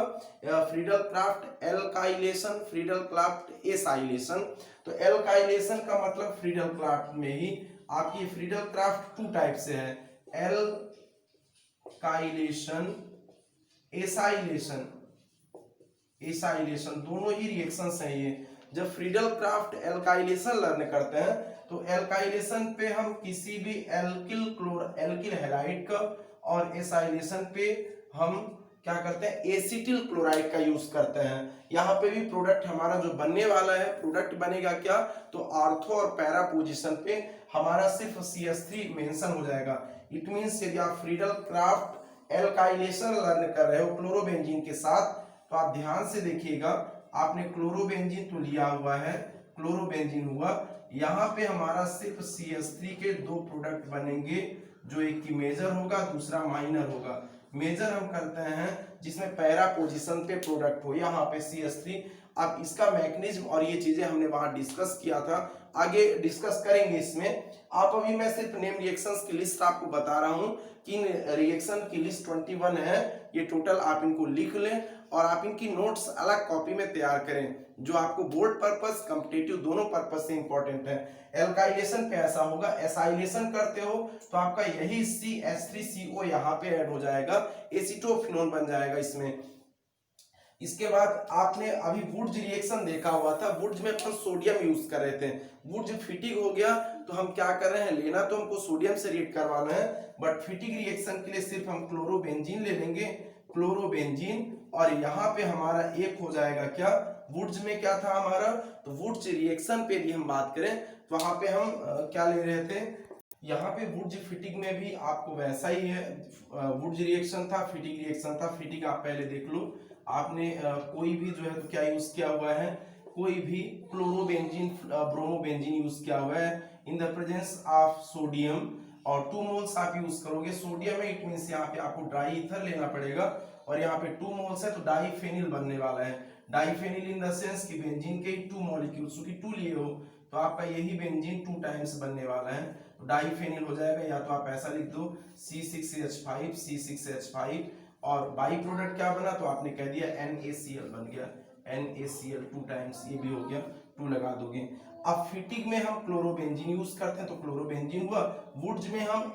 Friedel craft alkylation, Friedel Crafts acylation. तो एल्काइलेशन का मतलब फ्रीडल क्राफ्ट में ही आपकी फ्रीडल क्राफ्ट 2 टाइप से है, एल्काइलेशन, एसाइलेशन दोनों ही रिएक्शंस हैं ये। जब फ्रीडल क्राफ्ट एल्काइलेशन लर्न करते हैं तो एल्काइलेशन पे हम किसी भी एल्किल हैलाइड का, और एसाइलेशन पे हम क्या करते हैं, एसिटिल क्लोराइड का यूज करते हैं। यहाँ पे भी प्रोडक्ट हमारा जो बनने वाला है, प्रोडक्ट बनेगा क्या, तो ऑर्थो और पैरा पोजीशन पे हमारा सिर्फ CH3 मेंशन हो जाएगा। इट मींस यदि आप फ्रीडल क्राफ्ट एल्काइलेशन लर्न कर रहे हो क्लोरोबेंजीन के साथ, तो आप ध्यान से देखिएगा, आपने क्लोरोबेंजीन तो लिया हुआ है, क्लोरोबेंजीन हुआ, यहाँ पे हमारा सिर्फ CH3 के दो प्रोडक्ट बनेंगे, जो एक की मेजर होगा, दूसरा माइनर होगा। मेजर हम करते हैं जिसमें पैरा पोजीशन पे प्रोडक्ट हो, यहाँ पे CH3। अब इसका मैकेनिज्म और ये चीजें हमने वहां डिस्कस किया था, आगे डिस्कस करेंगे इसमें। आप अभी मैं सिर्फ नेम रिएक्शंस की लिस्ट आपको बता रहा हूं कि रिएक्शन की लिस्ट 21 है, ये टोटल आप इनको लिख लें और आप इनकी नोट्स अलग कॉपी में तैयार करें, जो आपको बोर्ड पर्पस कॉम्पिटिटिव दोनों पर्पस से इंपॉर्टेंट है। एल्काइलेशन पे ऐसा होगा, एसाइलेशन करते हो तो आपका यही CH3CO यहाँ पे ऐड हो जाएगा, एसीटोफिनोन बन जाएगा इसमें। इसके बाद आपने अभी वुड्स रिएक्शन देखा हुआ था, वुड्स में अपन सोडियम यूज कर रहे थे। वुड्स फिटिक हो गया तो हम क्या कर रहे हैं, लेना तो हमको सोडियम से रिएक्ट करवाना है, बट फिटिक रिएक्शन के लिए सिर्फ हम क्लोरोबेंजीन ले लेंगे, क्लोरोबेंजीन। और यहाँ पे हमारा एक हो जाएगा क्या, वुड्स में क्या था हमारा, तो वुड्स रिएक्शन पे भी हम बात करें तो वहां पे हम क्या ले रहे थे, यहाँ पे वुड्स फिटिक में भी आपको वैसा ही है, वुड्स रिएक्शन था, फिटिक रिएक्शन था। फिटिक आप पहले देख लो, आपने कोई भी जो है तो क्या यूज किया हुआ है, कोई भी क्लोरोबेंजीन ब्रोमोबेंजीन यूज किया हुआ है इन द प्रेजेंस ऑफ सोडियम, और 2 मोल्स आप यूज करोगे सोडियम में, इट मींस यहाँ पे आपको डाई ईथर लेना पड़ेगा, और यहाँ पे 2 मोल्स है तो डाईफेनिल बनने वाला है। डाईफेनिल इन द सेंस कि बेंजीन के 2 मॉलिक्यूल्स की 2 लिए हो तो आपका यही बेंजीन 2 टाइम्स बनने वाला है, तो डाईफेनिल हो जाएगा। या तो आप ऐसा लिख दो C6H5 C6H5, और बाई प्रोडक्ट क्या बना, तो आपने कह दिया NaCl बन गया, NaCl 2 टाइम्स, ये भी हो गया, 2 लगा दोगे। अब फिटिक में हम क्लोरोबेंजीन यूज करते हैं तो क्लोरोबेंजीन हुआ, वुड्स में हम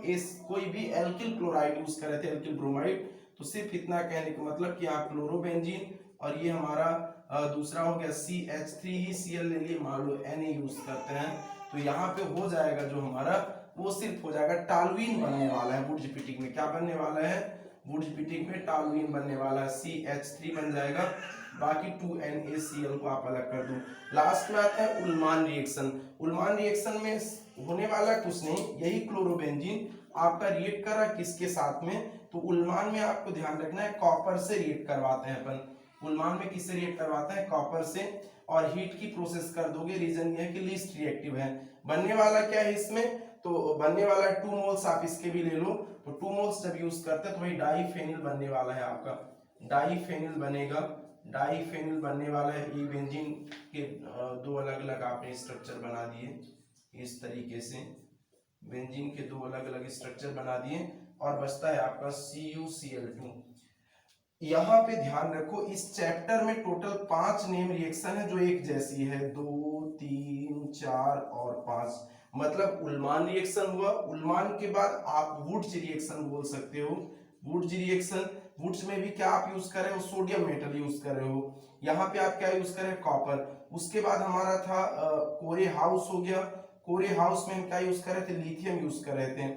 कोई भी एल्किल क्लोराइड यूज कर रहे थे, एल्किल ब्रोमाइड, तो सिर्फ इतना कहने का मतलब कि यहाँ क्लोरोबेंजीन, और ये हमारा दूसरा हो गया CH3 ही Cl ले लिए, मान लो Na यूज करते हैं, तो यहाँ पे हो जाएगा जो हमारा, वो सिर्फ हो जाएगा टालुइन बनने वाला है। वुड्स फिटिक में क्या बनने वाला है, वुड्स फिटिक में टालुइन बनने वाला है, CH3 बन जाएगा, बाकी 2 NaCl को आप अलग कर दो। लास्ट में आता है उल्मान रिएक्शन। उल्मान रिएक्शन में होने वाला कुछ नहीं, यही क्लोरोबेंजीन आपका रिएक्ट कर रहा है किसके साथ में, तो उल्मान में आपको ध्यान रखना है कॉपर से रिएक्ट करवाते हैं अपन। उल्मान में किससे रिएक्ट करवाते हैं, कॉपर से, और हीट की प्रोसेस कर दोगे, रीजन ये है कि लीस्ट रिएक्टिव है। बनने वाला क्या है इसमें, तो बनने वाला है 2 मोल्स, आप इसके भी ले लो, तो 2 मोल्स जब यूज करते हैं तो वही डाईफेनिल बनने वाला है आपका, डाईफेनिल बनेगा, डाईफेनिल बनने वाला है। ये बेंजीन के 2 अलग अलग आपने स्ट्रक्चर बना दिए इस तरीके से, बेंजीन के 2 अलग अलग स्ट्रक्चर बना दिए, और बचता है आपका CuCl2। यहाँ पे ध्यान रखो, इस चैप्टर में टोटल 5 नेम रिएक्शन है जो एक जैसी है, 2 3 4 और 5, मतलब उल्मान रिएक्शन हुआ। उल्मान के बाद आप वुड्स रिएक्शन बोल सकते हो, वुड्स रिएक्शन। वुड्स में भी क्या आप यूज कर रहे हो, सोडियम मेटल यूज कर रहे हो, यहाँ पे आप क्या यूज कर रहे हैं, कॉपर। उसके बाद हमारा था कोरे हाउस हो गया, कोरे हाउस में हम क्या यूज कर रहे थे, लिथियम यूज कर रहे थे,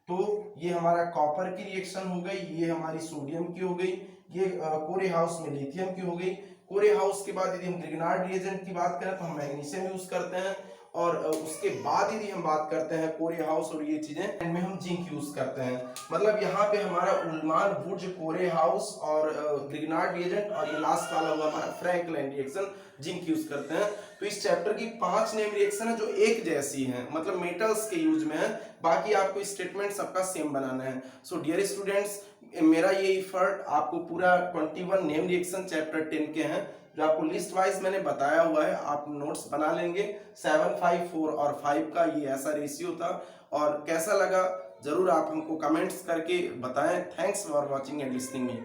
तो ये हमारा कॉपर की रिएक्शन हो गई, ये हमारी सोडियम की हो गई, ये कोरे हाउस में लिथियम की हो गई। कोरे हाउस के बाद यदि हम ग्रिग्नार्ड रिएजेंट की बात करें तो हम मैग्नीशियम यूज करते हैं, और उसके बाद यदि हम बात करते हैं कोरे हाउस और ये चीजें, इनमें हम जिंक यूज करते हैं। मतलब यहाँ पे हमारा उल्मान, वुड्स, कोरे हाउस और ग्रिग्नार्ड रिएजेंट, और ये लास्ट वाला हुआ हमारा फ्रैंकलाइन रिएक्शन, जिंक यूज करते हैं। तो इस चैप्टर की 5 नेम रिएक्शन है जो एक जैसी हैं, मतलब मेटल्स के यूज में है, बाकी आपको स्टेटमेंट सबका सेम बनाना है। सो डियर स्टूडेंट्स, मेरा ये एफर्ट आपको पूरा 21 नेम रिएक्शन चैप्टर 10 के हैं, जो आपको लिस्ट वाइज मैंने बताया हुआ है, आप नोट्स बना लेंगे। 7 5 4 और 5 का ये ऐसा रेशियो था, और कैसा लगा जरूर आप हमको कमेंट्स करके बताएं। Thanks for watching and listening me.